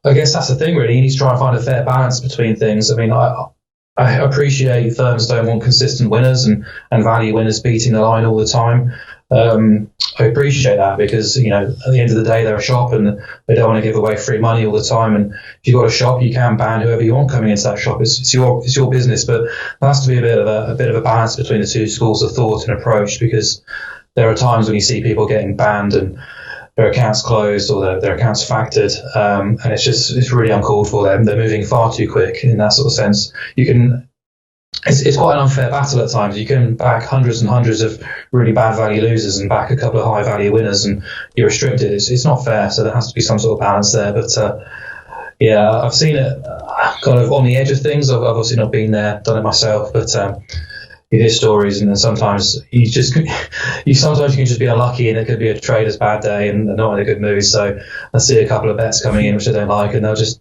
I guess that's the thing, really. You need to try and find a fair balance between things. I mean, I appreciate firms don't want consistent winners and value winners beating the line all the time. I appreciate that because, at the end of the day, they're a shop and they don't want to give away free money all the time. And if you've got a shop, you can ban whoever you want coming into that shop. It's your business, but there has to be a bit of a balance between the two schools of thought and approach, because there are times when you see people getting banned and their accounts closed or their accounts factored, and it's really uncalled for. Them. They're moving far too quick in that sort of sense. It's quite an unfair battle at times. You can back hundreds and hundreds of really bad value losers and back a couple of high value winners, and you're restricted. It's not fair. So there has to be some sort of balance there. But I've seen it kind of on the edge of things. I've obviously not been there, done it myself, but you hear stories, and then sometimes you can just be unlucky, and it could be a trader's bad day and they're not in a good mood. So I see a couple of bets coming in which they don't like, and they'll just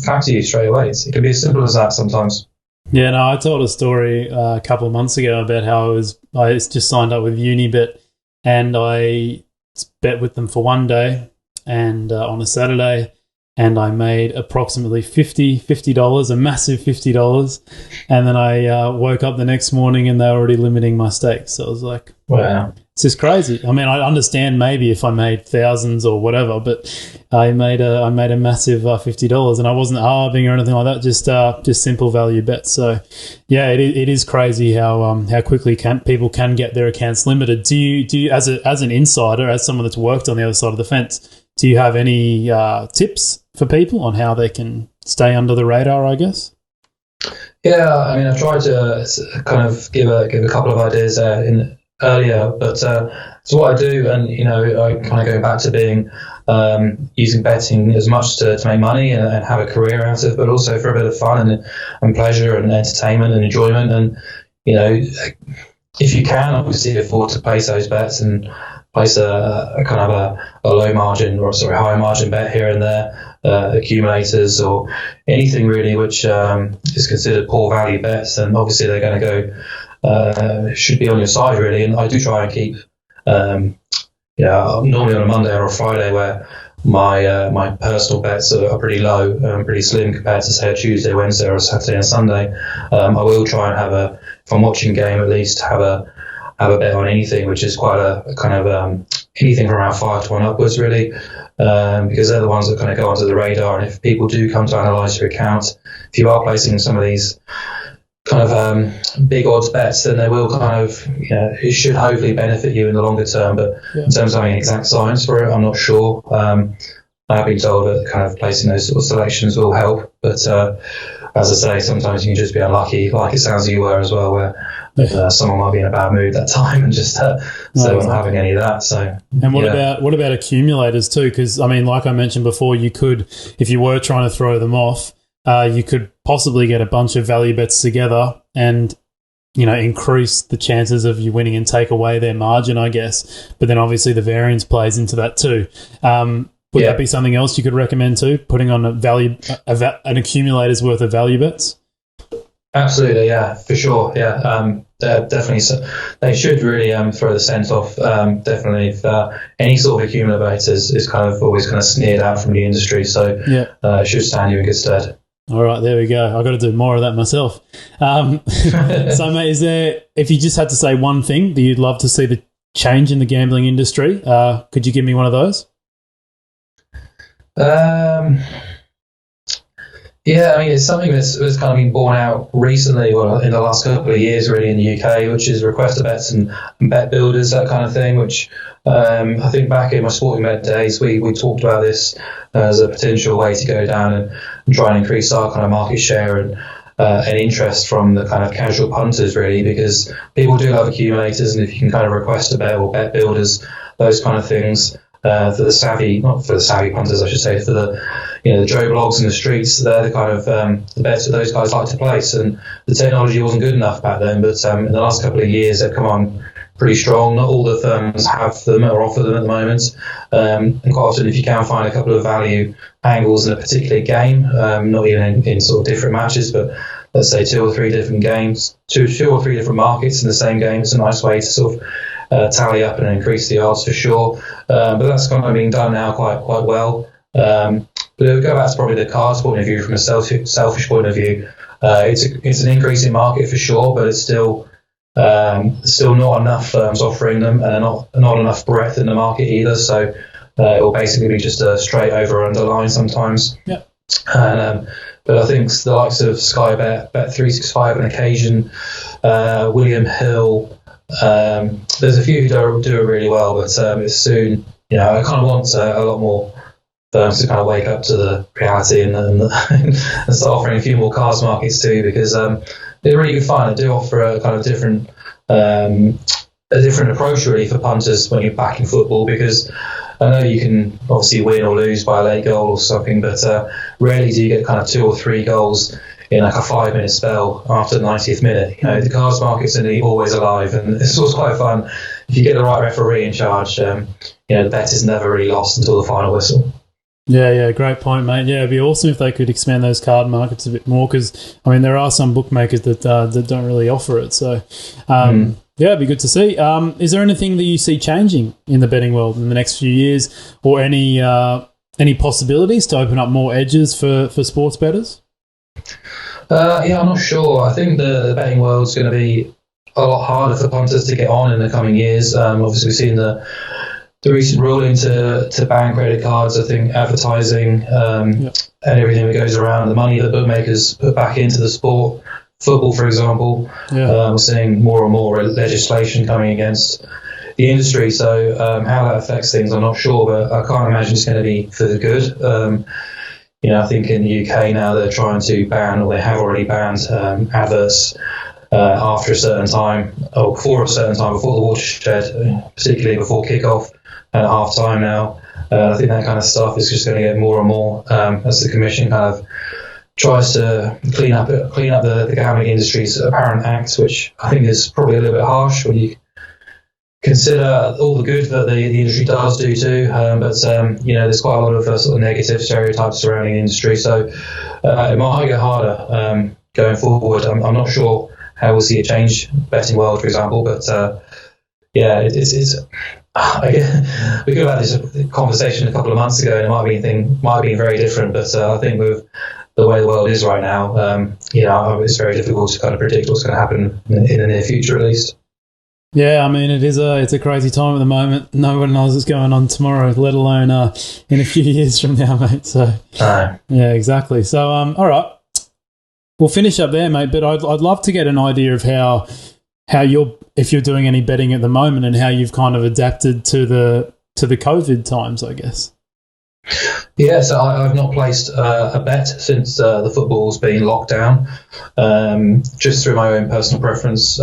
factor you straight away. It can be as simple as that sometimes. Yeah, no, I told a story a couple of months ago about how I just signed up with Unibet, and I bet with them for one day and on a Saturday, and I made approximately $50, a massive $50, and then I woke up the next morning and they were already limiting my stakes. So I was like, wow. It's just crazy. I mean, I understand maybe if I made thousands or whatever, but I made a massive $50, and I wasn't arbing or anything like that. Just simple value bets. So, yeah, it is crazy how quickly people can get their accounts limited. Do you as an insider, as someone that's worked on the other side of the fence, do you have any tips for people on how they can stay under the radar, I guess? Yeah, I mean, I've tried to kind of give a couple of ideas earlier, but so what I do, and I kind of go back to being using betting as much to make money and have a career out of it, but also for a bit of fun and pleasure and entertainment and enjoyment. And if you can, obviously afford to place those bets and place a kind of a low margin high margin bet here and there, accumulators or anything really which is considered poor value bets, then obviously they're going to go. Should be on your side really, and I do try and keep normally on a Monday or a Friday where my personal bets are pretty low, pretty slim compared to say a Tuesday, Wednesday or a Saturday and Sunday. I will try and have if I'm watching a game, at least have a bet on anything, which is quite a kind of anything from around 5-1 upwards really, because they're the ones that kind of go onto the radar. And if people do come to analyse your account, if you are placing some of these kind of big odds bets, then they will kind of, it should hopefully benefit you in the longer term. But in terms of having an exact science for it, I'm not sure. I have been told that kind of placing those sort of selections will help. But as I say, sometimes you can just be unlucky, like it sounds you were as well, where someone might be in a bad mood that time and just not having any of that. So, and what about accumulators too? Because I mean, like I mentioned before, you could, if you were trying to throw them off, you could possibly get a bunch of value bets together and, increase the chances of you winning and take away their margin, I guess. But then obviously the variance plays into that too. Would that be something else you could recommend too, putting on an accumulator's worth of value bets? Absolutely, yeah, for sure, yeah. Definitely, so they should really throw the scent off. Definitely, if any sort of accumulator is kind of always kind of sneered out from the industry, so it should stand you in good stead. All right, there we go. I've got to do more of that myself. So, mate, is there, if you just had to say one thing that you'd love to see the change in the gambling industry, could you give me one of those? Yeah, I mean, it's something that's kind of been borne out recently, in the last couple of years, really, in the UK, which is requester bets and bet builders, that kind of thing, which I think back in my sporting bet days, we talked about this as a potential way to go down and try and increase our kind of market share and interest from the kind of casual punters, really, because people do love accumulators, and if you can kind of request a bet or bet builders, those kind of things, not for the savvy punters, I should say, for the Joe Blogs in the streets, they're the kind of the bets that those guys like to place. And the technology wasn't good enough back then, but in the last couple of years they've come on pretty strong. Not all the firms have them or offer them at the moment. And quite often, if you can find a couple of value angles in a particular game, not even in sort of different matches, but let's say two or three different games, two or three different markets in the same game, it's a nice way to sort of tally up and increase the odds for sure. But that's kind of being done now quite well. But it would go back to probably the cards point of view. From a selfish point of view, it's an increasing market for sure, but it's still not enough firms offering them, and not enough breadth in the market either. So it will basically be just a straight over underline sometimes. Yeah. But I think the likes of Sky Bet365 on occasion, William Hill. There's a few who do it really well, but it's soon I kind of want a lot more firms to kind of wake up to the reality and start offering a few more cards markets too, because they're really good fun. They do offer a kind of different approach really for punters when you're backing football, because I know you can obviously win or lose by a late goal or something, but rarely do you get kind of 2 or 3 goals in like a 5-minute spell after the 90th minute. The cards markets are always alive, and it's always quite fun. If you get the right referee in charge, the bet is never really lost until the final whistle. Yeah, great point, mate. Yeah, it'd be awesome if they could expand those card markets a bit more, because, there are some bookmakers that don't really offer it. So, yeah, it'd be good to see. Is there anything that you see changing in the betting world in the next few years, or any possibilities to open up more edges for sports bettors? I'm not sure. I think the betting world's going to be a lot harder for punters to get on in the coming years. Obviously, we've seen the recent ruling to ban credit cards. I think advertising and everything that goes around, the money that bookmakers put back into the sport, football, for example, we're seeing more and more legislation coming against the industry. So how that affects things, I'm not sure, but I can't imagine it's going to be for the good. I think in the UK now they're trying to ban, or they have already banned, adverts after a certain time, or before a certain time, before the watershed, particularly before kickoff and at half time now. I think that kind of stuff is just going to get more and more as the Commission kind of tries to clean up the gambling industry's apparent acts, which I think is probably a little bit harsh when you consider all the good that the industry does do too. But there's quite a lot of sort of negative stereotypes surrounding the industry, so it might get harder going forward. I'm not sure how we'll see it change betting world, for example, but it's we could have had this conversation a couple of months ago, and it might have been very different. But I think with the way the world is right now, it's very difficult to kind of predict what's going to happen in the near future, at least. Yeah, it's a crazy time at the moment. No one knows what's going on tomorrow, let alone in a few years from now, mate. So yeah, exactly. So all right, we'll finish up there, mate. But I'd love to get an idea of how if you're doing any betting at the moment, and how you've kind of adapted to the COVID times, I guess. Yeah, so I've not placed a bet since the football's been locked down, just through my own personal preference.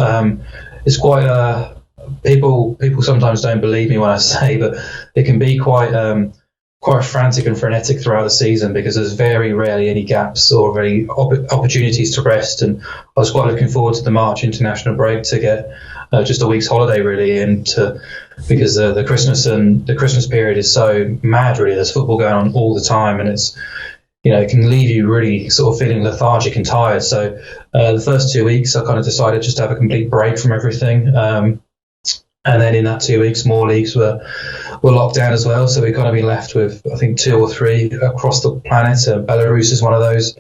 It's quite people sometimes don't believe me when I say, but it can be quite frantic and frenetic throughout the season, because there's very rarely any gaps or very opportunities to rest. And I was quite looking forward to the March international break to get just a week's holiday really, because the Christmas period is so mad really. There's football going on all the time, and it's it can leave you really sort of feeling lethargic and tired. So the first 2 weeks I kind of decided just to have a complete break from everything. And then in that 2 weeks, more leagues were locked down as well. So we kind of been left with, I think, 2 or 3 across the planet. Belarus is one of those,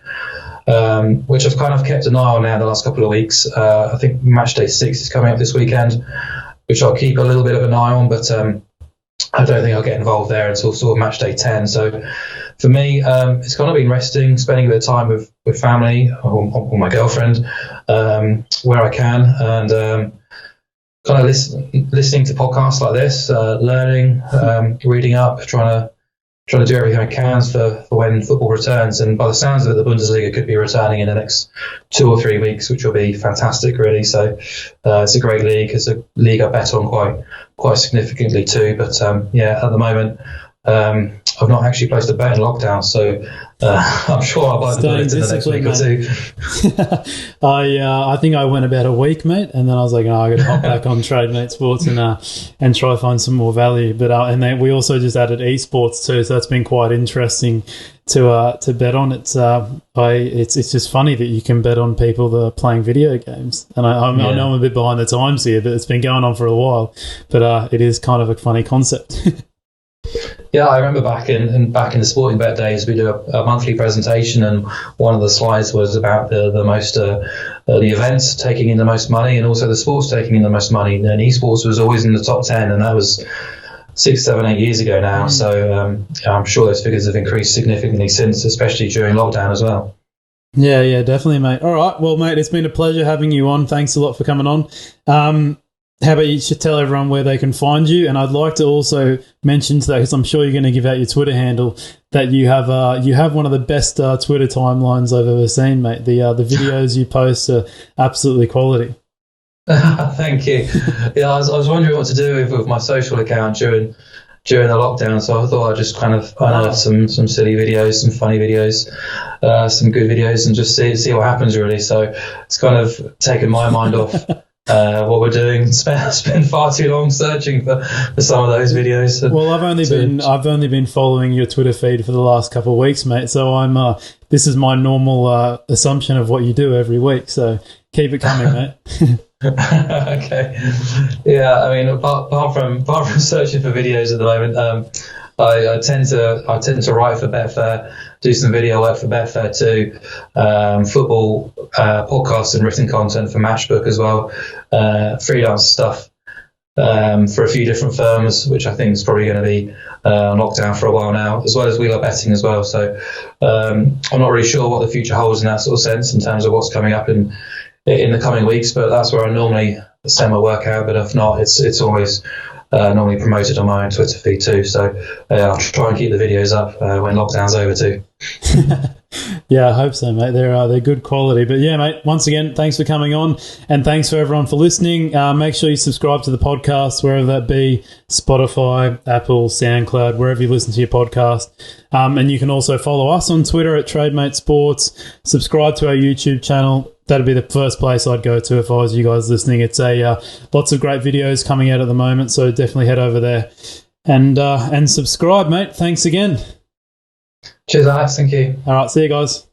which I've kind of kept an eye on now the last couple of weeks. I think match day 6 is coming up this weekend, which I'll keep a little bit of an eye on, but I don't think I'll get involved there until sort of match day 10. So for me, it's kind of been resting, spending a bit of time with family or my girlfriend where I can, and kind of listening to podcasts like this, learning, reading up, trying to do everything I can for when football returns. And by the sounds of it, the Bundesliga could be returning in the next 2 or 3 weeks, which will be fantastic, really. So it's a great league. It's a league I bet on quite significantly too. But at the moment, I've not actually placed a bet in lockdown, so I'm sure I'll buy the bullet in the next week or two. I think I went about a week, mate, and then I was like, I got to hop back on Trademate Sports and try to find some more value. But and then we also just added esports too, so that's been quite interesting to bet on. It's just funny that you can bet on people that are playing video games, and I know I'm a bit behind the times here, but it's been going on for a while. But it is kind of a funny concept. Yeah, I remember back in the Sporting Bet days, we do a monthly presentation, and one of the slides was about the most the events taking in the most money, and also the sports taking in the most money. And esports was always in the top 10, and that was 6, 7, 8 years ago now. So I'm sure those figures have increased significantly since, especially during lockdown as well. Yeah, definitely, mate. All right, well, mate, it's been a pleasure having you on. Thanks a lot for coming on. how about you should tell everyone where they can find you? And I'd like to also mention to that, because I'm sure you're going to give out your Twitter handle, that you have one of the best Twitter timelines I've ever seen, mate. The videos you post are absolutely quality. Thank you. Yeah, I was wondering what to do with my social account during the lockdown, so I thought I'd just kind of unearth some silly videos, some funny videos, some good videos, and just see what happens, really. So it's kind of taken my mind off what we're doing. Spend far too long searching for some of those videos. Well, I've only been following your Twitter feed for the last couple of weeks, mate. So I'm this is my normal assumption of what you do every week. So keep it coming, mate. Okay. Yeah, I mean, apart from searching for videos at the moment, I tend to write for Betfair, do some video work for Betfair too, football podcasts and written content for Matchbook as well, freelance stuff for a few different firms, which I think is probably going to be on lockdown for a while now, as well as We Love Betting as well. So I'm not really sure what the future holds in that sort of sense in terms of what's coming up in the coming weeks, but that's where I normally send my work out. But if not, it's always normally promoted on my own Twitter feed too. So I'll try and keep the videos up when lockdown's over too. Yeah, I hope so, mate. They're good quality. But yeah, mate, once again, thanks for coming on, and thanks for everyone for listening. Make sure you subscribe to the podcast, wherever that be, Spotify, Apple, SoundCloud, wherever you listen to your podcast. And you can also follow us on Twitter at Trademate Sports. Subscribe to our YouTube channel. That'd be the first place I'd go to if I was you guys listening. It's lots of great videos coming out at the moment, so definitely head over there and subscribe, mate. Thanks again. Cheers, Alex. Thank you. All right, see you guys.